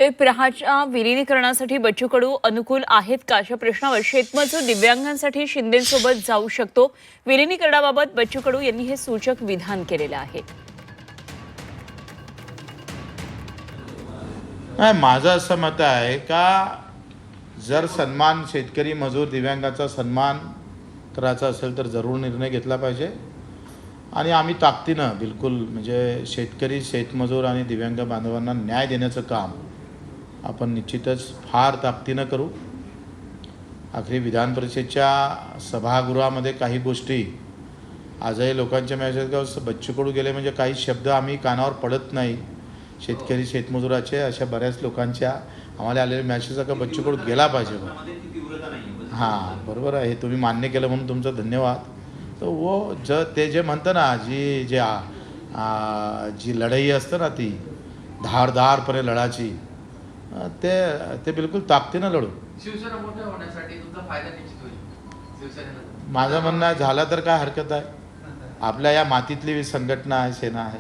पेपराच्या विलिनीकरणासाठी बच्चू कडू अनुकूल आहेत का अशा प्रश्नावर शेतमजूर दिव्यांगांसाठी शिंदेंसोबत जाऊ शकतो. विलिनीकरणाबाबत बच्चू कडू यांनी हे सूचक विधान केलेलं आहे. माझं असं मत आहे का जर सन्मान शेतकरी मजूर दिव्यांगाचा सन्मान करायचा असेल तर जरूर निर्णय घेतला पाहिजे आणि आम्ही ताकदीनं बिलकुल म्हणजे शेतकरी शेतमजूर आणि दिव्यांग बांधवांना न्याय देण्याचं काम आपण निश्चितच फार ताकदीनं करू. आखरी विधान परिषदेच्या सभागृहामध्ये काही गोष्टी आजही लोकांच्या मेसेज बच्चू कडू गेले म्हणजे काही शब्द आम्ही कानावर पडत नाही शेतकरी शेतमजुराचे अशा बऱ्याच लोकांच्या आम्हाला आलेले मेसेज का बच्चू कडू गेला पाहिजे. हां बरोबर आहे, तुम्ही मान्य केलं म्हणून तुमचं धन्यवाद. तर वो ते जे म्हणतं ना जी लढाई असतं ना ती धारदारपणे लढाची ते बिलकुल ताकदीनं लढू. शिवसेना मोठ्या होण्यासाठी तुमचा फायदा निश्चित होईल शिवसेनेला. माझं म्हणणं झालं तर काय हरकत आहे. आपल्या या मातीतली संघटना आहे, सेना आहे.